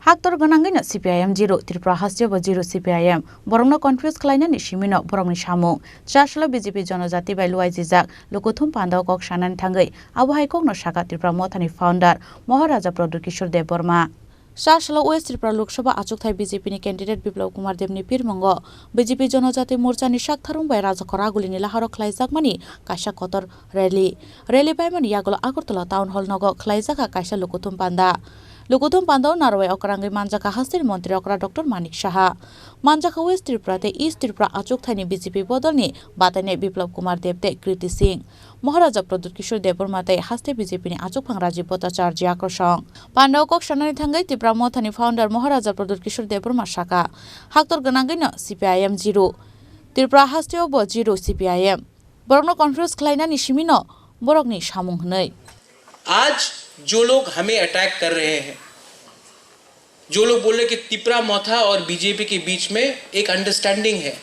Haktor ganangina CPIM 0 Tripura Hasjaba 0 CPIM borongno confuse khlainani simino borongni samung chashlo BJP Jonojati bai luai jijak lokothum pandao kok sanan thangai abuhai kokno saka Tripura mothani founder Maharaja Pradut Kishore Dev Burma Shashlo West Tripura Lok Sabha achukthai BJP ni candidate Biplab Kumar Dev ni pirmongo BJP Jonojati Morcha ni shaktharung bai Raja Khoraguli ni laharo khlaijak mani kaisa kotor rally bai mani yagolo Agartala town hall nogo khlaijaka kaisa lokothum panda Lokothum Pandao Narwai Okrangai Manjaka Hastir Montri Okra Dr. Manik Saha Manjaka West Tripura te East Tripura achukthani BJP bodolni batane Biplab Kumar Dev te Kriti Singh Maharaja Pradut Kishore Dev Burma te haste BJP ni achukphang Rajiv Bhattacharya Akrosong Pandao kok sanani thangai Tripura mothani founder Maharaja Pradut Kishore Dev Burma Saka Haktor ganangai no CPIM 0 Tripura hasteo bo 0 CPIM borokno confuse khlainani simino borokni samung hnai आज जो लोग हमें attack कर रहे हैं, जो लोग बोल रहे कि त्रिपुरा मोथा और बीजेपी के बीच में एक अंडरस्टैंडिंग है,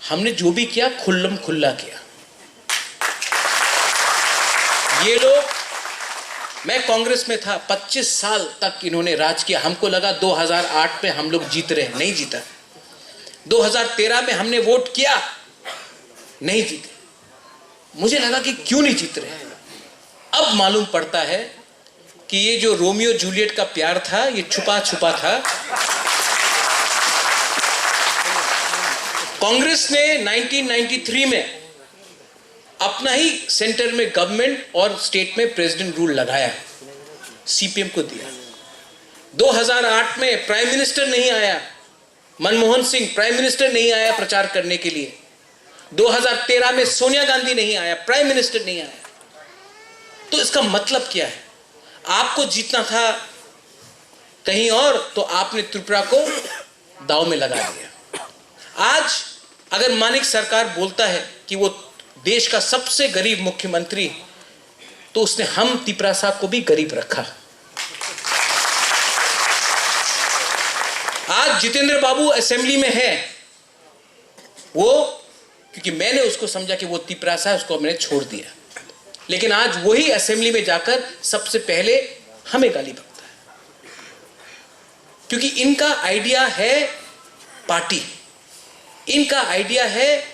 हमने जो भी किया खुल्लम खुल्ला किया। ये लोग, मैं कांग्रेस में था 25 साल तक इन्होंने राज किया। हमको लगा 2008 में हम लोग जीत रहे, नहीं जीता। 2013 में हमने वोट किया, नहीं जीते। मुझे लगा कि क्यों नहीं जीत रहे। अब मालूम पड़ता है कि ये जो रोमियो जूलियट का प्यार था ये छुपा छुपा था। कांग्रेस ने 1993 में अपना ही सेंटर में गवर्नमेंट और स्टेट में प्रेसिडेंट रूल लगाया, सीपीएम को दिया। 2008 में प्राइम मिनिस्टर नहीं आया, मनमोहन सिंह प्राइम मिनिस्टर नहीं आया प्रचार करने के लिए। 2013 में सोनिया गांधी नहीं आया, प्राइम मिनिस्टर नहीं आया। तो इसका मतलब क्या है? आपको जीतना था कहीं और, तो आपने त्रिपुरा को दांव में लगा दिया। आज अगर मानिक सरकार बोलता है कि वो देश का सबसे गरीब मुख्यमंत्री, तो उसने हम त्रिपुरा साहब को भी गरीब रखा। आज जितेंद्र बाबू असेंबली में है, वो क्योंकि मैंने उसको समझा कि वो त्रिपुरा साहब, उसको मैंने छोड़ दिया। लेकिन आज वही असेंबली में जाकर सबसे पहले हमें गाली बकता है, क्योंकि इनका आइडिया है पार्टी, इनका आइडिया है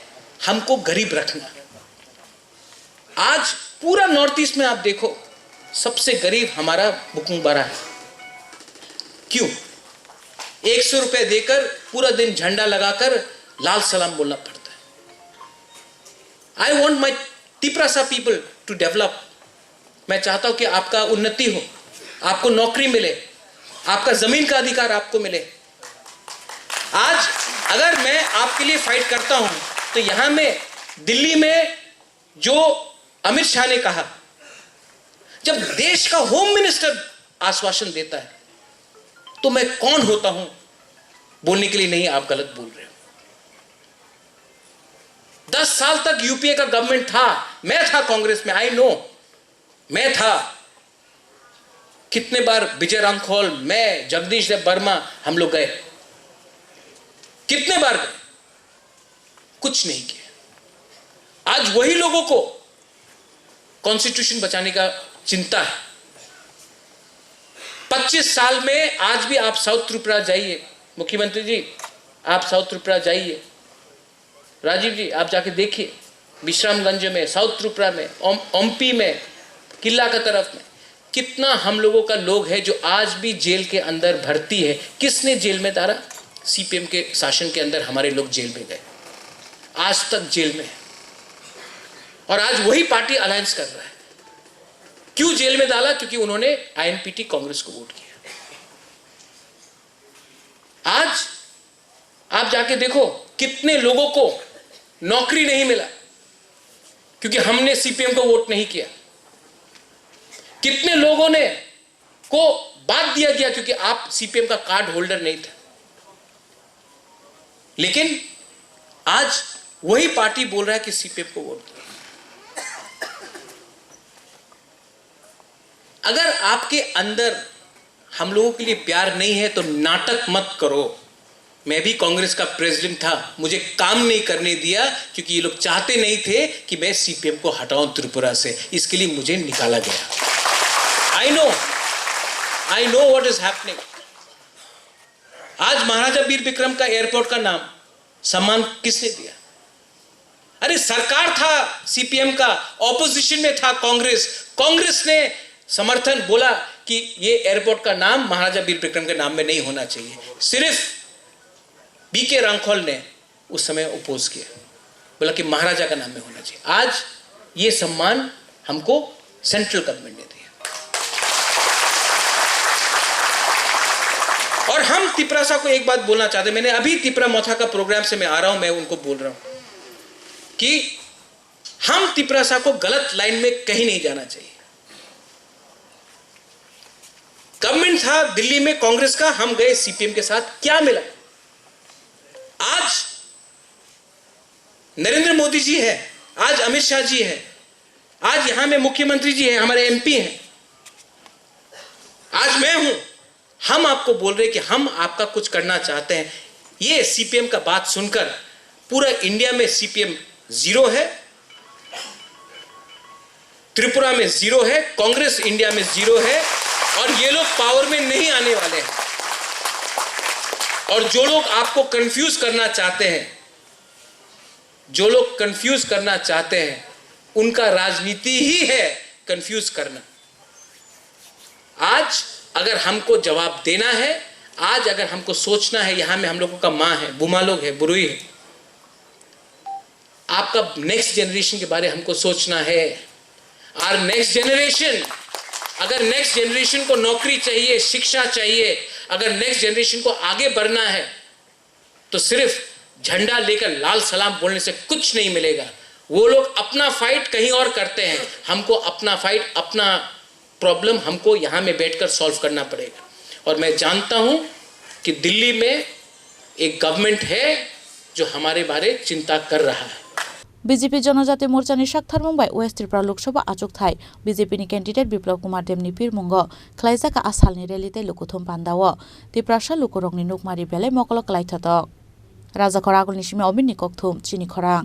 हमको गरीब रखना। आज पूरा नॉर्थ ईस्ट में आप देखो, सबसे गरीब हमारा बुकुंबारा है। क्यों? 100 रुपए देकर पूरा दिन झंडा लगाकर लाल सलाम बोलना पड़ता है। आई वॉन्ट माई त्रिपुरा सा पीपल टू डेवलप। मैं चाहता हूं कि आपका उन्नति हो, आपको नौकरी मिले, आपका जमीन का अधिकार आपको मिले। आज अगर मैं आपके लिए फाइट करता हूं, तो यहां में दिल्ली में जो अमित शाह ने कहा, जब देश का होम मिनिस्टर आश्वासन देता है, तो मैं कौन होता हूं बोलने के लिए? नहीं, आप गलत बोल रहे हो। 10 साल तक यूपीए का गवर्नमेंट था, मैं था कांग्रेस में, आई नो, मैं था। कितने बार विजय रामखोल, मैं, जगदीश देव वर्मा, हम लोग गए, कितने बार गए, कुछ नहीं किया। आज वही लोगों को कॉन्स्टिट्यूशन बचाने का चिंता है। 25 साल में आज भी आप साउथ त्रिपुरा जाइए, मुख्यमंत्री जी आप साउथ त्रिपुरा जाइए, राजीव जी आप जाके देखिए, विश्रामगंज में, साउथ त्रिपुरा में, ओमपी में, किला का तरफ में, कितना हम लोगों का लोग है जो आज भी जेल के अंदर भर्ती है। किसने जेल में डाला? सीपीएम के शासन के अंदर हमारे लोग जेल में गए, आज तक जेल में है। और आज वही पार्टी अलायंस कर रहा है। क्यों जेल में डाला? क्योंकि उन्होंने आईएनपीटी कांग्रेस को वोट किया। आज आप जाके देखो कितने लोगों को नौकरी नहीं मिला क्योंकि हमने सीपीएम को वोट नहीं किया। कितने लोगों ने को बात दिया गया क्योंकि आप सीपीएम का कार्ड होल्डर नहीं था। लेकिन आज वही पार्टी बोल रहा है कि सीपीएम को वोट दो। अगर आपके अंदर हम लोगों के लिए प्यार नहीं है तो नाटक मत करो। मैं भी कांग्रेस का प्रेसिडेंट था, मुझे काम नहीं करने दिया क्योंकि ये लोग चाहते नहीं थे कि मैं सीपीएम को हटाऊं त्रिपुरा से, इसके लिए मुझे निकाला गया। I know what is happening. आज महाराजा वीर विक्रम का एयरपोर्ट का नाम सम्मान किसने दिया? अरे सरकार था सीपीएम का, ऑपोजिशन में था कांग्रेस ने समर्थन बोला कि ये एयरपोर्ट का नाम महाराजा वीर विक्रम के नाम में नहीं होना चाहिए। सिर्फ बीके रांखोल ने उस समय अपोज किया, बोला कि महाराजा का नाम में होना चाहिए। आज ये सम्मान हमको सेंट्रल गवर्नमेंट ने दिया। और हम तिपरासा को एक बात बोलना चाहते हैं, मैंने अभी तिपरा मोथा का प्रोग्राम से मैं आ रहा हूं, मैं उनको बोल रहा हूं कि हम तिपरासा को गलत लाइन में कहीं नहीं जाना चाहिए। गवर्नमेंट था दिल्ली में कांग्रेस का, हम गए सीपीएम के साथ, क्या मिला? आज नरेंद्र मोदी जी है, आज अमित शाह जी है, आज यहां में मुख्यमंत्री जी हैं, हमारे एमपी हैं, आज मैं हूं। हम आपको बोल रहे कि हम आपका कुछ करना चाहते हैं। ये सीपीएम का बात सुनकर पूरा इंडिया में सीपीएम जीरो है, त्रिपुरा में जीरो है, कांग्रेस इंडिया में जीरो है, और ये लोग पावर में नहीं आने वाले हैं। और जो लोग आपको कंफ्यूज करना चाहते हैं, जो लोग कंफ्यूज करना चाहते हैं, उनका राजनीति ही है कंफ्यूज करना। आज अगर हमको जवाब देना है, आज अगर हमको सोचना है, यहां में हम लोगों का मां है, बुमा लोग है, बुरुई है, आपका नेक्स्ट जनरेशन के बारे में हमको सोचना है। और नेक्स्ट जनरेशन, अगर नेक्स्ट जनरेशन को नौकरी चाहिए, शिक्षा चाहिए, अगर नेक्स्ट जनरेशन को आगे बढ़ना है, तो सिर्फ झंडा लेकर लाल सलाम बोलने से कुछ नहीं मिलेगा। वो लोग अपना फाइट कहीं और करते हैं, हमको अपना फाइट, अपना प्रॉब्लम हमको यहां में बैठकर सॉल्व करना पड़ेगा। और मैं जानता हूं कि दिल्ली में एक गवर्नमेंट है जो हमारे बारे चिंता कर रहा है। बीजेपी जनजाति मोर्चानि साकथारमंबाय वेस्ट त्रिपुरा लोकसभा आचुकथाय बीजेपी कैंडिडेट बिप्लब कुमार देवनि पिरमुंगो खलाइजाका आसालनि रेलिते लुकुथुम पान्दाओ त्रिपुरासा लुकुरंगनि नुकमारि बेले मकल कलाइथातक राजा खरागुलनि सिमे अमिननि ककथुम चिनि खरां।